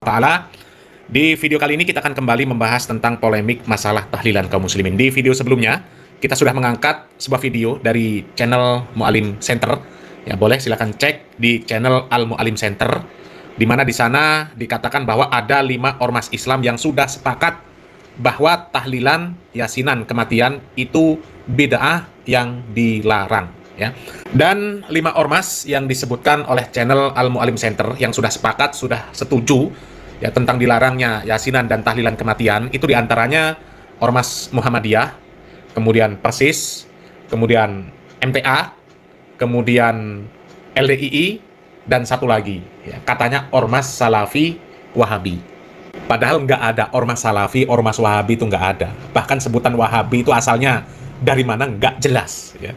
Ta'ala. Di video kali ini kita akan kembali membahas tentang polemik masalah tahlilan kaum muslimin. Di video sebelumnya, kita sudah mengangkat sebuah video dari channel Mu'alim Center. Ya, boleh silakan cek di channel Al Mu'alim Center, di mana di sana dikatakan bahwa ada 5 ormas Islam yang sudah sepakat bahwa tahlilan, yasinan, kematian itu bid'ah yang dilarang. Ya. Dan 5 ormas yang disebutkan oleh channel Al Mu'alim Center yang sudah sepakat, sudah setuju ya tentang dilarangnya yasinan dan tahlilan kematian, itu diantaranya Ormas Muhammadiyah, kemudian Persis, kemudian MTA, kemudian LDII, dan satu lagi ya, katanya Ormas Salafi Wahabi. Padahal nggak ada Ormas Salafi, Ormas Wahabi itu nggak ada. Bahkan sebutan Wahabi itu asalnya dari mana nggak jelas ya.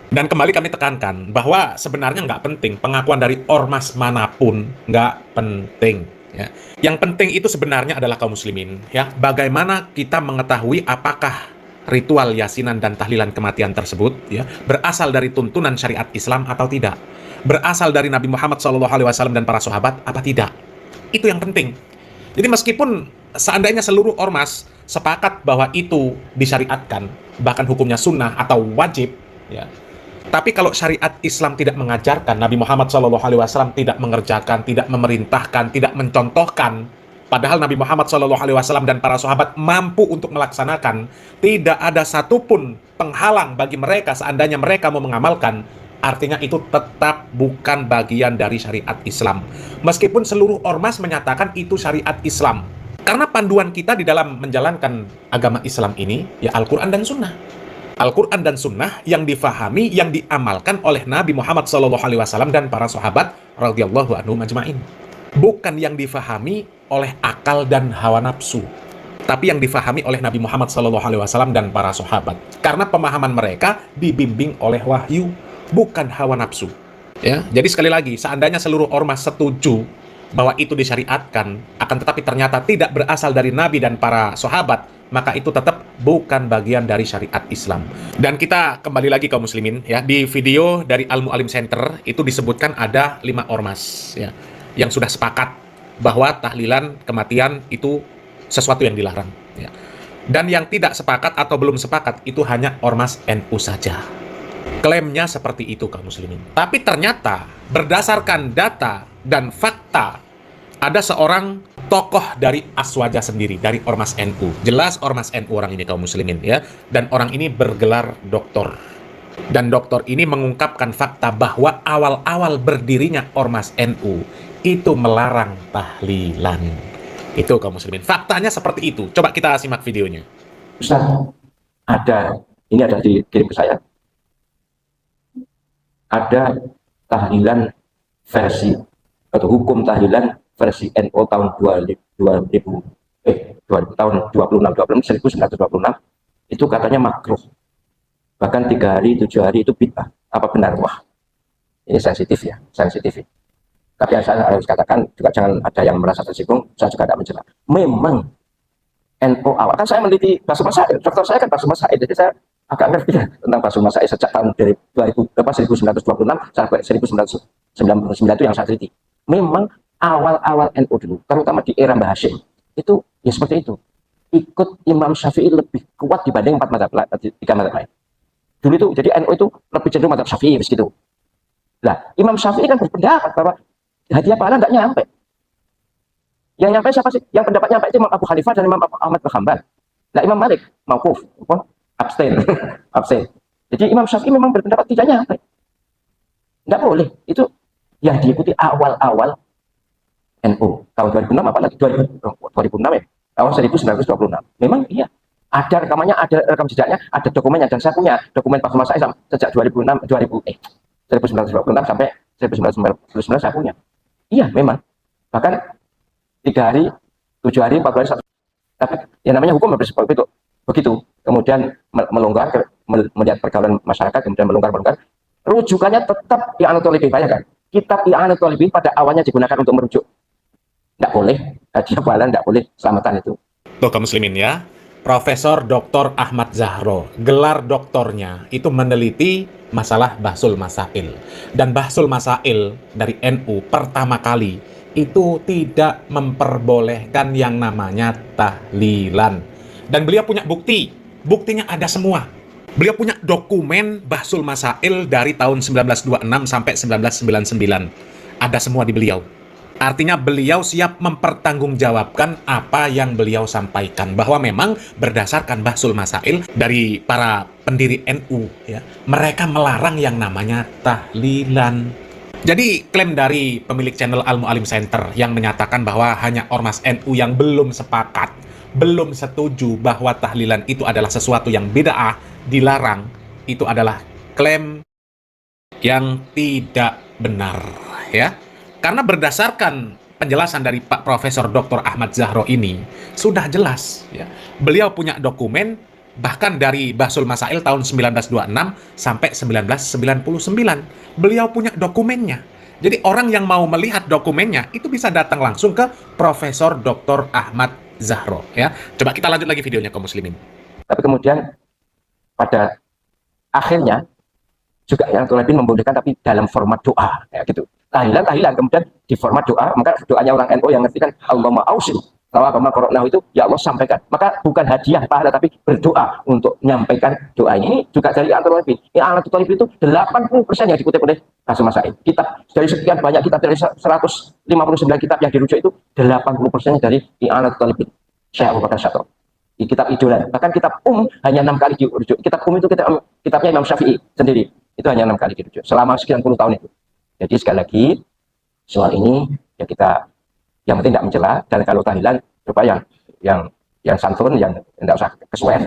Dan kembali kami tekankan bahwa sebenarnya nggak penting pengakuan dari ormas manapun, nggak penting. Ya. Yang penting itu sebenarnya adalah kaum muslimin. Ya, bagaimana kita mengetahui apakah ritual yasinan dan tahlilan kematian tersebut ya berasal dari tuntunan syariat Islam atau tidak, berasal dari Nabi Muhammad SAW dan para sahabat apa tidak. Itu yang penting. Jadi meskipun seandainya seluruh ormas sepakat bahwa itu disyariatkan, bahkan hukumnya sunnah atau wajib, ya. Tapi kalau syariat Islam tidak mengajarkan, Nabi Muhammad SAW tidak mengerjakan, tidak memerintahkan, tidak mencontohkan, padahal Nabi Muhammad SAW dan para sahabat mampu untuk melaksanakan, tidak ada satupun penghalang bagi mereka seandainya mereka mau mengamalkan, artinya itu tetap bukan bagian dari syariat Islam. Meskipun seluruh ormas menyatakan itu syariat Islam. Karena panduan kita di dalam menjalankan agama Islam ini, ya Al-Quran dan Sunnah. Al-Quran dan Sunnah yang difahami, yang diamalkan oleh Nabi Muhammad SAW dan para sahabat radhiyallahu anhum ajma'in. Bukan yang difahami oleh akal dan hawa nafsu, tapi yang difahami oleh Nabi Muhammad SAW dan para sahabat. Karena pemahaman mereka dibimbing oleh wahyu, bukan hawa nafsu. Ya, jadi sekali lagi, seandainya seluruh ormas setuju bahwa itu disyariatkan, akan tetapi ternyata tidak berasal dari Nabi dan para sahabat, maka itu tetap bukan bagian dari syariat Islam. Dan kita kembali lagi kaum muslimin ya, di video dari Al Mu'alim Center itu disebutkan ada 5 ormas ya yang sudah sepakat bahwa tahlilan kematian itu sesuatu yang dilarang ya. Dan yang tidak sepakat atau belum sepakat itu hanya ormas NU saja. Klaimnya seperti itu kaum muslimin. Tapi ternyata berdasarkan data dan fakta, ada seorang tokoh dari Aswaja sendiri, dari Ormas NU. Jelas Ormas NU orang ini kaum muslimin ya. Dan orang ini bergelar doktor. Dan doktor ini mengungkapkan fakta bahwa awal-awal berdirinya Ormas NU itu melarang tahlilan. Itu kaum muslimin. Faktanya seperti itu. Coba kita simak videonya. Ustaz, ini ada dikirim ke saya. Ada tahlilan versi atau hukum tahlilan versi NU tahun 1926 itu katanya makruh, bahkan 3 hari 7 hari itu bid'ah. Apa benar? Wah, ini sensitif ya, sensitif. Tapi saya harus katakan juga jangan ada yang merasa tersinggung, saya juga tidak mencela. Memang NU awal, kan saya meneliti Basuma Said, dokter saya kan Basuma Said, jadi saya agak ngerti ya tentang Basuma Said sejak tahun dari 1926 sampai 1999 itu yang saya teliti. Memang awal-awal NU dulu, terutama di era Mbah Hashim, itu ya seperti itu. Ikut Imam Syafi'i lebih kuat dibanding 3 mazhab lain. Dulu itu, jadi NU itu lebih cenderung mazhab Syafi'i begitu. Nah, Imam Syafi'i kan berpendapat bahwa hadiah pahala tidak nyampe. Yang nyampe siapa sih? Yang pendapat nyampe itu Imam Abu Hanifah dan Imam Ahmad bin Hanbal. Nah, Imam Malik mauquf, abstain, abstain. Jadi Imam Syafi'i memang berpendapat tidak nyampe. Tidak boleh. Itu yang diikuti awal-awal NU tahun 2006 apalagi 2006 ya, tahun 1926. Memang iya, ada rekamannya, ada rekam jejaknya, ada dokumennya, dan saya punya dokumen Basuma Said sejak 1926 sampai 1999 saya punya. Iya memang, bahkan 3 hari 7 hari 4 hari. Tapi yang namanya hukum harus seperti itu. Begitu kemudian melonggar, melihat pergaulan masyarakat, kemudian melonggar. Rujukannya tetap I'anatul Talibin. Bayangkan, kitab I'anatul Talibin pada awalnya digunakan untuk merujuk. Tidak boleh, hadiah pahala tidak boleh, selamatan itu. Tuh kaum muslimin ya, Profesor Dr. Ahmad Zahro, gelar doktornya itu meneliti masalah Bahsul Masail. Dan Bahsul Masail dari NU pertama kali itu tidak memperbolehkan yang namanya tahlilan. Dan beliau punya bukti, buktinya ada semua. Beliau punya dokumen Bahsul Masail dari tahun 1926 sampai 1999. Ada semua di beliau. Artinya beliau siap mempertanggungjawabkan apa yang beliau sampaikan. Bahwa memang berdasarkan Bahsul Masail dari para pendiri NU, ya, mereka melarang yang namanya tahlilan. Jadi klaim dari pemilik channel Al Mu'alim Center yang menyatakan bahwa hanya ormas NU yang belum sepakat, belum setuju bahwa tahlilan itu adalah sesuatu yang bid'ah, dilarang, itu adalah klaim yang tidak benar, ya. Karena berdasarkan penjelasan dari Pak Profesor Dr. Ahmad Zahro ini sudah jelas, ya. Beliau punya dokumen bahkan dari Bahsul Masail tahun 1926 sampai 1999. Beliau punya dokumennya. Jadi orang yang mau melihat dokumennya itu bisa datang langsung ke Profesor Dr. Ahmad Zahro, ya. Coba kita lanjut lagi videonya kaum muslimin. Tapi kemudian pada akhirnya juga yang lebih membolehkan tapi dalam format doa, ya gitu. Tahlilan kemudian di format doa, maka doanya orang NU yang ngerti kan Allahumma ausil kama qara'nahu itu ya Allah sampaikan. Maka bukan hadiah pahala tapi berdoa untuk menyampaikan doa ini juga dari Ahlul Talib. Ya Ahlul Talib itu 80% yang dikutip oleh Bahsul Masail. Kitab dari sekian banyak kitab dari 159 kitab yang dirujuk itu 80% dari Ahlul Talib. Syekh Abu Bakar Syatro. Di kitab idola. Bahkan kitab hanya 6 kali dirujuk. Kitab itu kitabnya Imam Syafi'i sendiri. Itu hanya 6 kali dirujuk selama sekian puluh tahun itu. Jadi sekali lagi soal ini ya kita yang penting tidak mencela, dan kalau tahlilan coba yang santun, yang tidak usah kesuwen,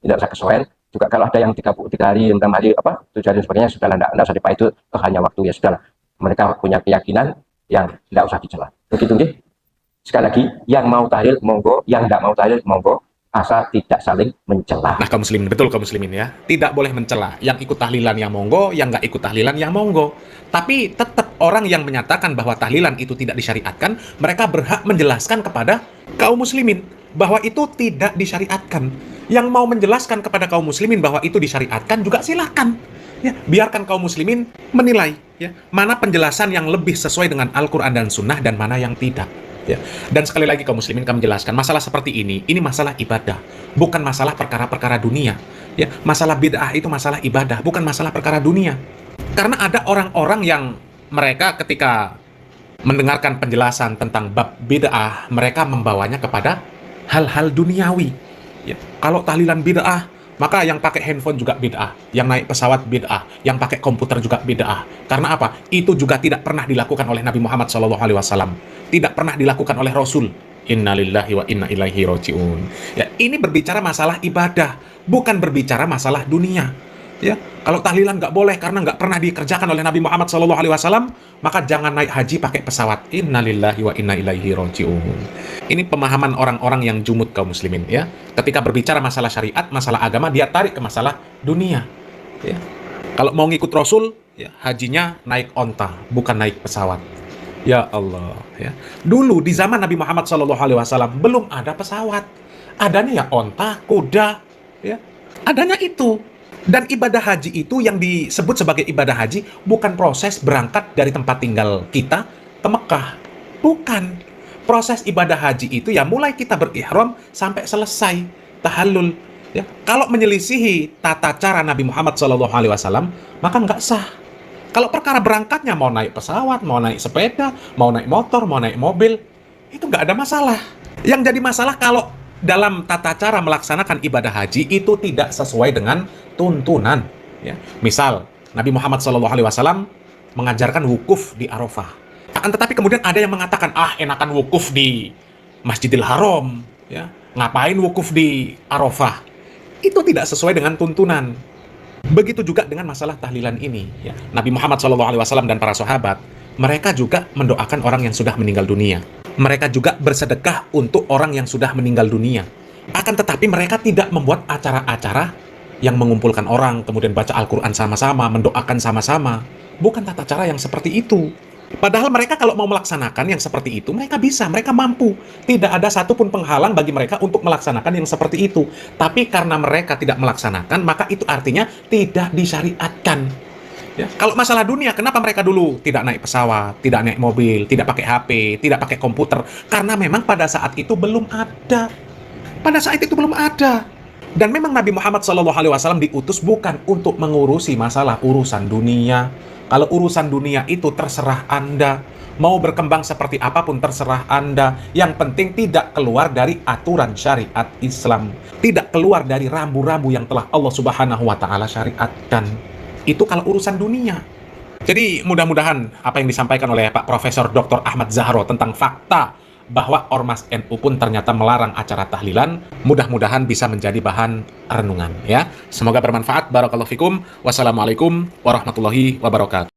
tidak usah kesuwen. Juga kalau ada yang 33 hari, 6 hari, 7 hari sebagainya, sudah tidak usah dipakai, itu hanya waktu, ya sudah. Mereka punya keyakinan yang tidak usah dicela. Begitu nih. Sekali lagi, yang mau tahlil monggo, yang tidak mau tahlil monggo, asal tidak saling mencela. Nah, kaum muslimin, betul kaum muslimin ya. Tidak boleh mencela. Yang ikut tahlilan yang monggo, yang nggak ikut tahlilan yang monggo. Tapi tetap orang yang menyatakan bahwa tahlilan itu tidak disyariatkan, mereka berhak menjelaskan kepada kaum muslimin bahwa itu tidak disyariatkan. Yang mau menjelaskan kepada kaum muslimin bahwa itu disyariatkan juga silakan. Ya, biarkan kaum muslimin menilai ya, mana penjelasan yang lebih sesuai dengan Al-Qur'an dan Sunnah dan mana yang tidak. Ya. Dan sekali lagi kaum muslimin kami jelaskan, masalah seperti ini masalah ibadah, bukan masalah perkara-perkara dunia. Ya, masalah bid'ah itu masalah ibadah, bukan masalah perkara dunia. Karena ada orang-orang yang mereka ketika mendengarkan penjelasan tentang bab bid'ah, mereka membawanya kepada hal-hal duniawi. Ya, kalau tahlilan bid'ah, maka yang pakai handphone juga bid'ah, yang naik pesawat bid'ah, yang pakai komputer juga bid'ah. Karena apa? Itu juga tidak pernah dilakukan oleh Nabi Muhammad SAW. Tidak pernah dilakukan oleh Rasul. Innalillahi wa inna ilaihi raji'un. Ya, ini berbicara masalah ibadah, bukan berbicara masalah dunia. Ya, kalau tahlilan nggak boleh karena nggak pernah dikerjakan oleh Nabi Muhammad SAW, maka jangan naik haji pakai pesawat. Innalillahi wa inna ilaihi raji'un. Ini pemahaman orang-orang yang jumud kaum muslimin ya. Ketika berbicara masalah syariat, masalah agama, dia tarik ke masalah dunia. Ya. Kalau mau ngikut Rasul, ya, hajinya naik onta, bukan naik pesawat. Ya Allah, ya. Dulu di zaman Nabi Muhammad SAW belum ada pesawat. Adanya ya onta, kuda, ya. Adanya itu. Dan ibadah haji itu yang disebut sebagai ibadah haji bukan proses berangkat dari tempat tinggal kita ke Mekah. Bukan. Proses ibadah haji itu ya mulai kita berihram sampai selesai tahallul. Ya. Kalau menyelisihi tata cara Nabi Muhammad SAW, maka nggak sah. Kalau perkara berangkatnya mau naik pesawat, mau naik sepeda, mau naik motor, mau naik mobil, itu nggak ada masalah. Yang jadi masalah kalau dalam tata cara melaksanakan ibadah haji itu tidak sesuai dengan tuntunan. Ya. Misal, Nabi Muhammad SAW mengajarkan wukuf di Arafah. Tetapi kemudian ada yang mengatakan, enakan wukuf di Masjidil Haram. Ya. Ngapain wukuf di Arafah? Itu tidak sesuai dengan tuntunan. Begitu juga dengan masalah tahlilan ini. Ya. Nabi Muhammad SAW dan para sahabat, mereka juga mendoakan orang yang sudah meninggal dunia. Mereka juga bersedekah untuk orang yang sudah meninggal dunia. Akan tetapi mereka tidak membuat acara-acara yang mengumpulkan orang, kemudian baca Al-Quran sama-sama, mendoakan sama-sama. Bukan tata cara yang seperti itu. Padahal mereka kalau mau melaksanakan yang seperti itu, mereka bisa, mereka mampu. Tidak ada satupun penghalang bagi mereka untuk melaksanakan yang seperti itu. Tapi karena mereka tidak melaksanakan, maka itu artinya tidak disyariatkan. Ya, kalau masalah dunia, kenapa mereka dulu tidak naik pesawat, tidak naik mobil, tidak pakai HP, tidak pakai komputer? Karena memang pada saat itu belum ada. Pada saat itu belum ada. Dan memang Nabi Muhammad SAW diutus bukan untuk mengurusi masalah urusan dunia. Kalau urusan dunia itu terserah Anda. Mau berkembang seperti apapun terserah Anda. Yang penting tidak keluar dari aturan syariat Islam. Tidak keluar dari rambu-rambu yang telah Allah Subhanahu wa Ta'ala syariatkan. Itu kalau urusan dunia. Jadi mudah-mudahan apa yang disampaikan oleh Pak Profesor Dr. Ahmad Zahro tentang fakta bahwa Ormas NU pun ternyata melarang acara tahlilan, mudah-mudahan bisa menjadi bahan renungan ya. Semoga bermanfaat. Barakallahu fikum. Wassalamualaikum warahmatullahi wabarakatuh.